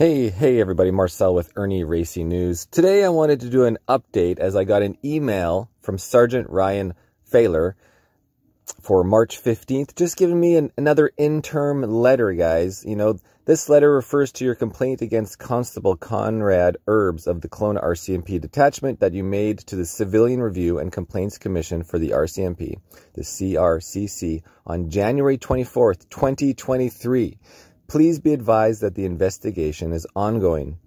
Hey everybody, Marcel with Irnieracing News. Today I wanted to do an update as I got an email from Sergeant Ryan Failer for March 15th, just giving me another interim letter, guys. You know, this letter refers to your complaint against Constable Conrad ERBES of the Kelowna RCMP detachment that you made to the Civilian Review and Complaints Commission for the RCMP, the CRCC, on January 24th, 2023. Please be advised that the investigation is ongoing.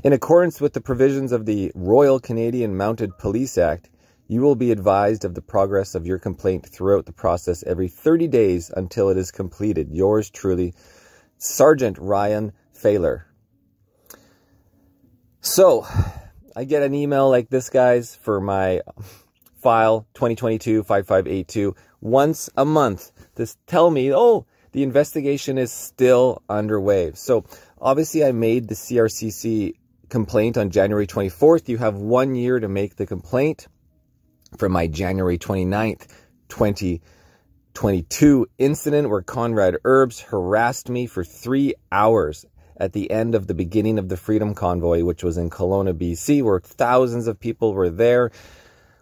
In accordance with the provisions of the Royal Canadian Mounted Police Act, you will be advised of the progress of your complaint throughout the process every 30 days until it is completed. Yours truly, Sergeant Ryan Failer. So, I get an email like this, guys, for my file 2022-5582 once a month to tell me, oh, the investigation is still underway. So obviously I made the CRCC complaint on January 24th. You have 1 year to make the complaint from my January 29th, 2022 incident where Conrad ERBES harassed me for 3 hours at the end of the beginning of the Freedom Convoy, which was in Kelowna, BC, where thousands of people were there.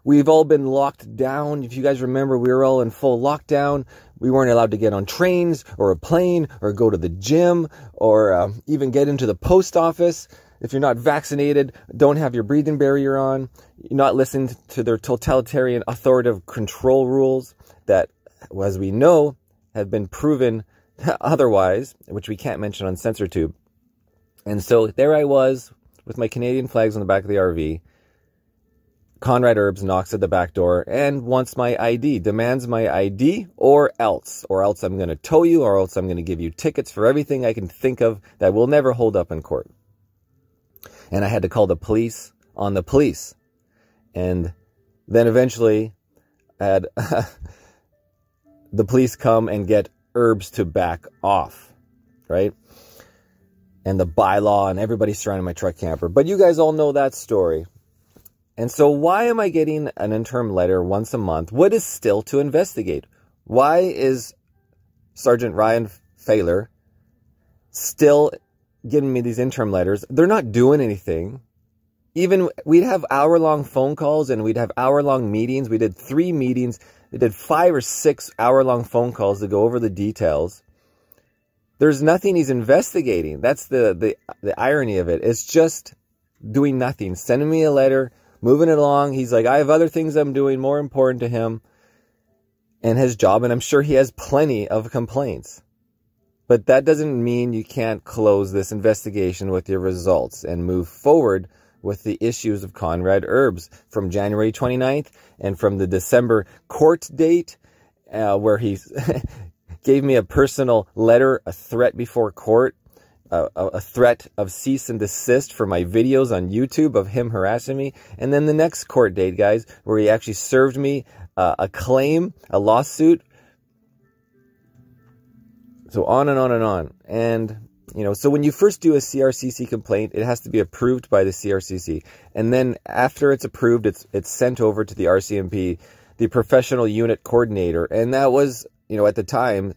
We've all been locked down. If you guys remember, we were all in full lockdown. We weren't allowed to get on trains or a plane or go to the gym or even get into the post office. If you're not vaccinated, don't have your breathing barrier on, you're not listening to their totalitarian authoritative control rules that, as we know, have been proven otherwise, which we can't mention on CensorTube. And so there I was with my Canadian flags on the back of the RV. Conrad ERBES knocks at the back door and wants my ID, demands my ID, or else I'm going to tow you, or else I'm going to give you tickets for everything I can think of that will never hold up in court. And I had to call the police on the police. And then eventually I had the police come and get ERBES to back off, right? And the bylaw and everybody surrounding my truck camper. But you guys all know that story. And so why am I getting an interim letter once a month? What is still to investigate? Why is Sergeant Ryan Failer still giving me these interim letters? They're not doing anything. Even we'd have hour-long phone calls and we'd have hour-long meetings. We did 3 meetings. We did 5 or 6 hour-long phone calls to go over the details. There's nothing he's investigating. That's the irony of it. It's just doing nothing. Sending me a letter, moving it along. He's like, I have other things I'm doing more important to him and his job, and I'm sure he has plenty of complaints. But that doesn't mean you can't close this investigation with your results and move forward with the issues of Conrad ERBES from January 29th and from the December court date where he gave me a personal letter, a threat before court, a threat of cease and desist for my videos on YouTube of him harassing me. And then the next court date, guys, where he actually served me a claim, a lawsuit. So on and on and on. And, you know, so when you first do a CRCC complaint, it has to be approved by the CRCC. And then after it's approved, it's sent over to the RCMP, the professional unit coordinator. And that was, you know, at the time,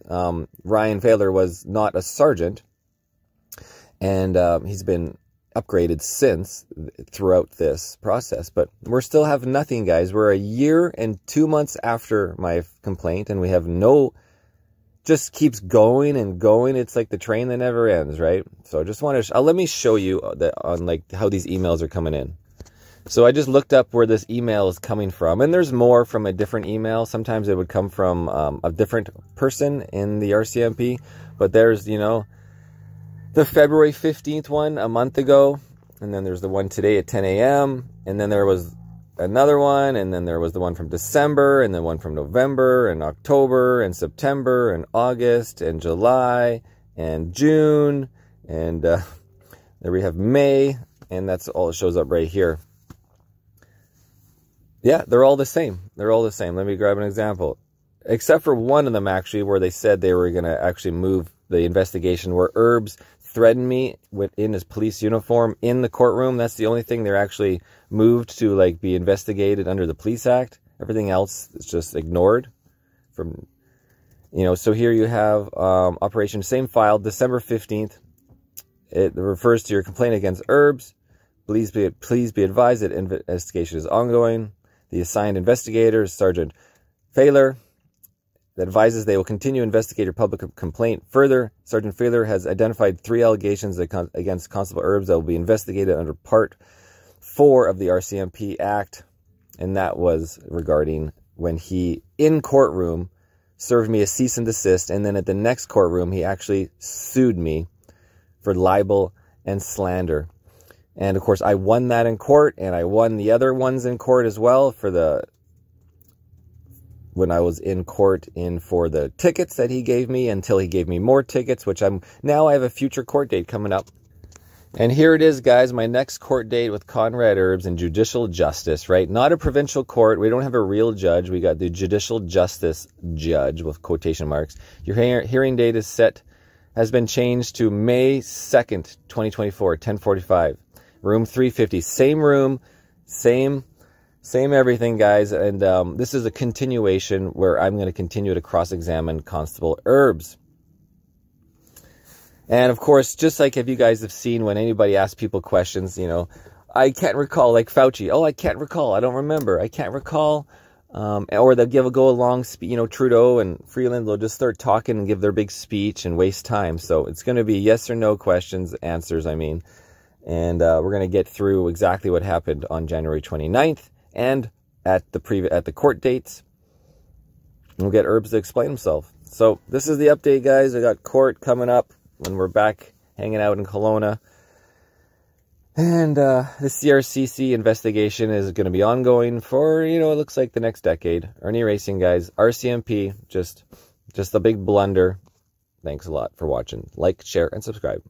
Ryan Failer was not a sergeant. And he's been upgraded since throughout this process. But we're still have nothing, guys. We're 1 year and 2 months after my complaint, and we have no, just keeps going and going. It's like the train that never ends, right? So I just want to, let me show you on like how these emails are coming in. So I just looked up where this email is coming from, and there's more from a different email. Sometimes it would come from a different person in the RCMP, but there's, you know, the February 15th one a month ago, and then there's the one today at 10 a.m., and then there was another one, and then there was the one from December, and then one from November, and October, and September, and August, and July, and June, and there we have May, and that's all that shows up right here. Yeah, they're all the same. They're all the same. Let me grab an example. Except for one of them, actually, where they said they were going to actually move the investigation, where ERBES threatened me in his police uniform in the courtroom. That's the only thing they're actually moved to, like, be investigated under the Police Act. Everything else is just ignored from, you know. So here you have Operation, same file, December 15th. It refers to your complaint against ERBES. Please be advised that investigation is ongoing. The assigned investigator is Sergeant Failer. That advises they will continue to investigate your public complaint further. Sergeant Failer has identified 3 allegations against Constable ERBES that will be investigated under Part 4 of the RCMP Act, and that was regarding when he, in courtroom, served me a cease and desist, and then at the next courtroom, he actually sued me for libel and slander. And of course, I won that in court, and I won the other ones in court as well when I was in court for the tickets that he gave me, until he gave me more tickets, which now I have a future court date coming up. And here it is, guys, my next court date with Conrad ERBES in judicial justice, right? Not a provincial court. We don't have a real judge. We got the judicial justice judge with quotation marks. Your hearing date has been changed to May 2nd, 2024, 10:45. Room 350. Same room, same everything, guys. And this is a continuation where I'm going to continue to cross-examine Constable ERBES. And of course, just like if you guys have seen when anybody asks people questions, I can't recall, like Fauci. Oh, I can't recall. I don't remember. I can't recall. Or they'll go along, Trudeau and Freeland, they'll just start talking and give their big speech and waste time. So it's going to be yes or no questions, answers, and we're going to get through exactly what happened on January 29th and at the court dates. We'll get ERBES to explain himself. So this is the update, guys. I got court coming up when we're back hanging out in Kelowna. And the CRCC investigation is going to be ongoing for, it looks like the next decade. Irnieracing, guys. RCMP, just a big blunder. Thanks a lot for watching. Like, share, and subscribe.